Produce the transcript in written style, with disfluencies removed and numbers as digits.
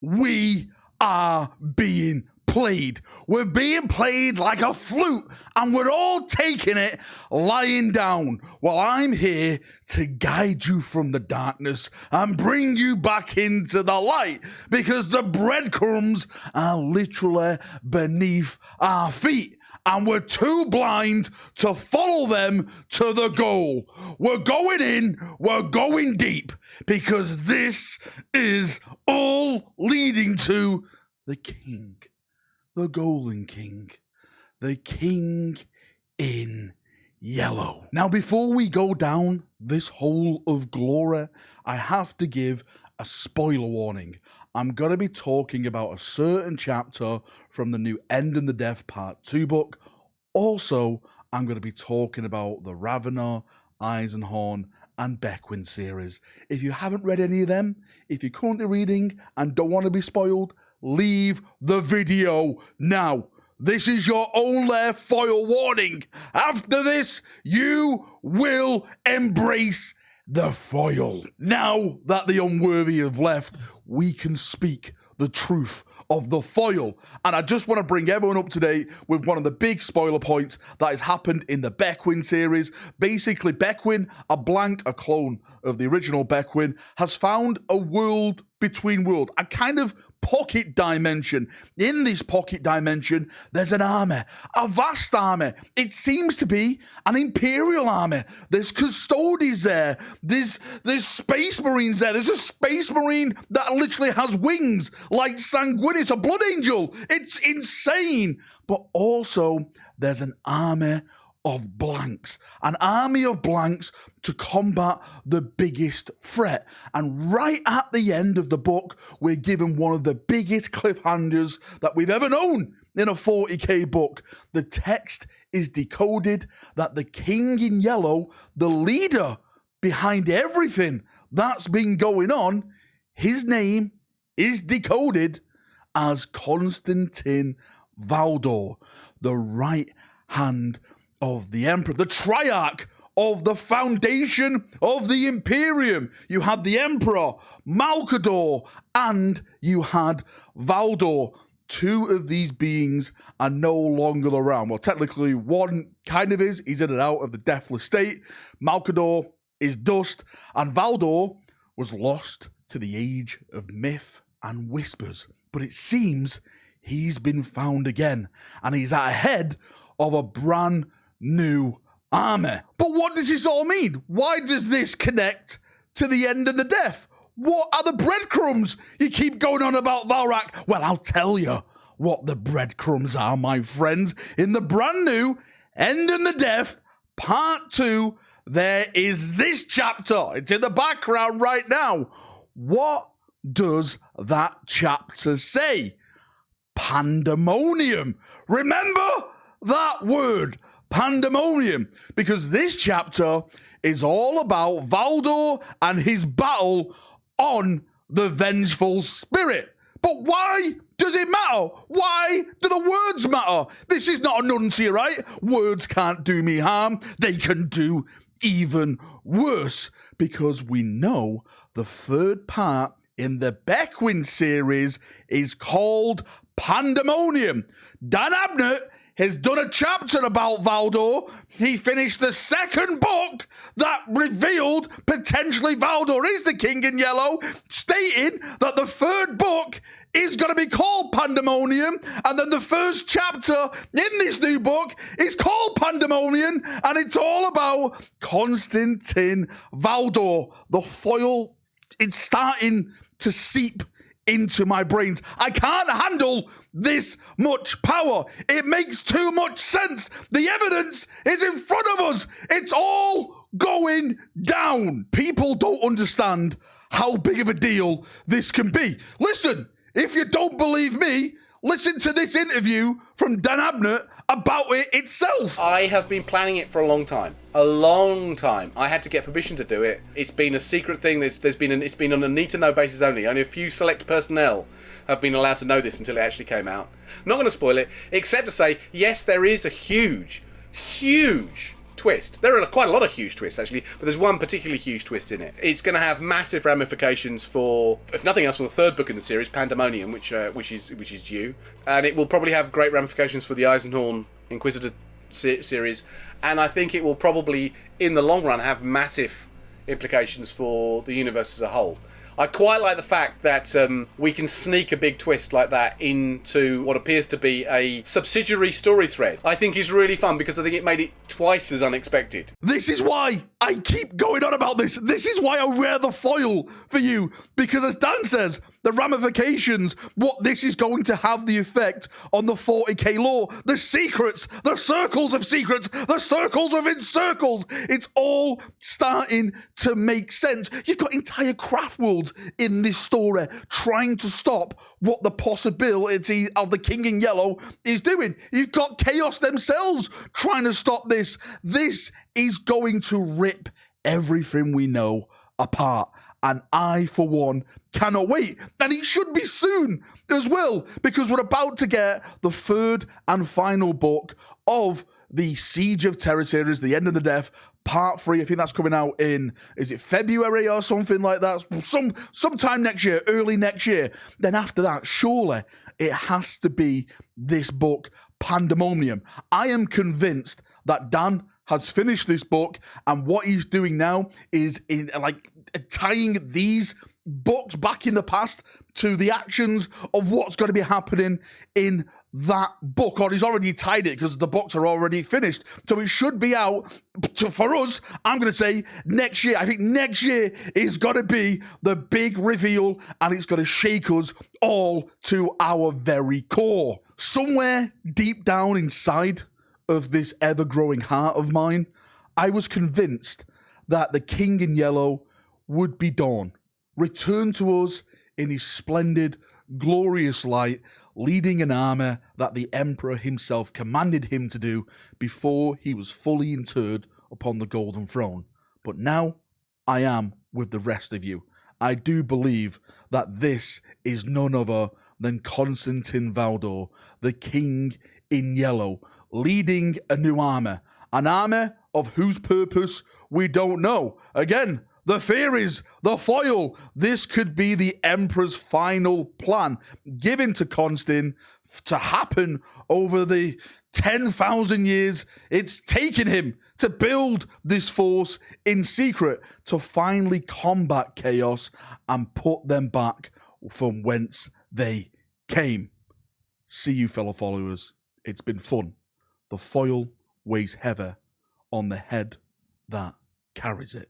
We are being played. We're being played like a flute, and we're all taking it lying down while I'm here to guide you from the darkness and bring you back into the light, because the breadcrumbs are literally beneath our feet. And we're too blind to follow them to the goal. We're going in, we're going deep, because this is all leading to the king, the golden king, the king in yellow. Now, before we go down this hole of glory, I have to give a spoiler warning. I'm going to be talking about a certain chapter from the new End and the Death Part 2 book. Also, I'm going to be talking about the Ravener, Eisenhorn, and Beckwin series. If you haven't read any of them, if you're currently reading and don't want to be spoiled, leave the video now. This is your only foil warning. After this, you will embrace the foil. Now that the unworthy have left, we can speak the truth of the foil. And I just want to bring everyone up to date with one of the big spoiler points that has happened in the Beckwin series. Basically, Beckwin, a clone of the original Beckwin, has found a world between worlds, a kind of pocket dimension. In this pocket dimension, there's an army, a vast army. It seems to be an Imperial army. There's custodies there. There's space marines there. There's a space marine that literally has wings like Sanguinis, a blood angel. It's insane. But also, there's an army of blanks, an army of blanks to combat the biggest threat. And right at the end of the book, we're given one of the biggest cliffhangers that we've ever known in a 40k book. The text is decoded that the King in Yellow, the leader behind everything that's been going on, his name is decoded as Constantine Valdor, the right hand of the Emperor, the Triarch of the foundation of the Imperium. You had the Emperor, Malcador, and you had Valdor. Two of these beings are no longer around. Well, technically, one kind of is. He's in and out of the deathless state. Malcador is dust, and Valdor was lost to the age of myth and whispers. But it seems he's been found again, and he's at the head of a brand new army. But what does this all mean? Why does this connect to the End and the Death? What are the breadcrumbs you keep going on about Valrak? Well, I'll tell you what the breadcrumbs are, my friends. In the brand new End and the Death Part 2, there is this chapter. It's in the background right now. What does that chapter say? Pandemonium. Remember that word, pandemonium, because this chapter is all about Valdor and his battle on the Vengeful Spirit. But why does it matter? Why do the words matter? This is not a nuncie, right? Words can't do me harm. They can do even worse, because we know the third part in the Beckwin series is called Pandemonium. Dan Abnett has done a chapter about Valdor. He finished the second book that revealed potentially Valdor is the King in Yellow, stating that the third book is going to be called Pandemonium, and then the first chapter in this new book is called Pandemonium, and it's all about Constantine Valdor. The foil, it's starting to seep into my brains. I can't handle this much power. It makes too much sense. The evidence is in front of us. It's all going down. People don't understand how big of a deal this can be. Listen, if you don't believe me, listen to this interview from Dan Abnett about it itself. I have been planning it for a long time. A long time. I had to get permission to do it. It's been a secret thing. It's been on a need-to-know basis only. Only a few select personnel have been allowed to know this until it actually came out. I'm not going to spoil it, except to say, yes, there is a huge twist. There are quite a lot of huge twists, actually, but there's one particularly huge twist in it. It's going to have massive ramifications for, if nothing else, for the third book in the series, Pandemonium, which is due, and it will probably have great ramifications for the Eisenhorn Inquisitor series, and I think it will probably, in the long run, have massive implications for the universe as a whole. I quite like the fact that we can sneak a big twist like that into what appears to be a subsidiary story thread. I think is really fun because I think it made it twice as unexpected. This is why I keep going on about this. This is why I wear the foil for you. Because as Dan says, the ramifications, what this is going to have the effect on the 40k lore, the secrets, the circles of secrets, the circles within circles. It's all starting to make sense. You've got entire craft worlds in this story trying to stop what the possibility of the King in Yellow is doing. You've got Chaos themselves trying to stop this. This is going to rip everything we know apart. And I, for one, cannot wait. And it should be soon as well, because we're about to get the third and final book of the Siege of Terror series, The End of the Death, Part 3. I think that's coming out in, is it February or something like that? Sometime next year, early next year. Then after that, surely it has to be this book, Pandemonium. I am convinced that Dan has finished this book, and what he's doing now is tying these books back in the past to the actions of what's going to be happening in that book, or he's already tied it because the books are already finished. So it should be out for us. I'm going to say next year. I think next year is going to be the big reveal, and it's going to shake us all to our very core. Somewhere deep down inside of this ever-growing heart of mine, I was convinced that the King in Yellow would be Dawn, return to us in his splendid, glorious light, leading an army that the Emperor himself commanded him to do before he was fully interred upon the Golden Throne. But now, I am with the rest of you. I do believe that this is none other than Constantine Valdor, the King in Yellow, leading a new army. An army of whose purpose we don't know. Again, the theories, the foil. This could be the Emperor's final plan given to Constantine to happen over the 10,000 years it's taken him to build this force in secret to finally combat chaos and put them back from whence they came. See you, fellow followers. It's been fun. The foil weighs heavy on the head that carries it.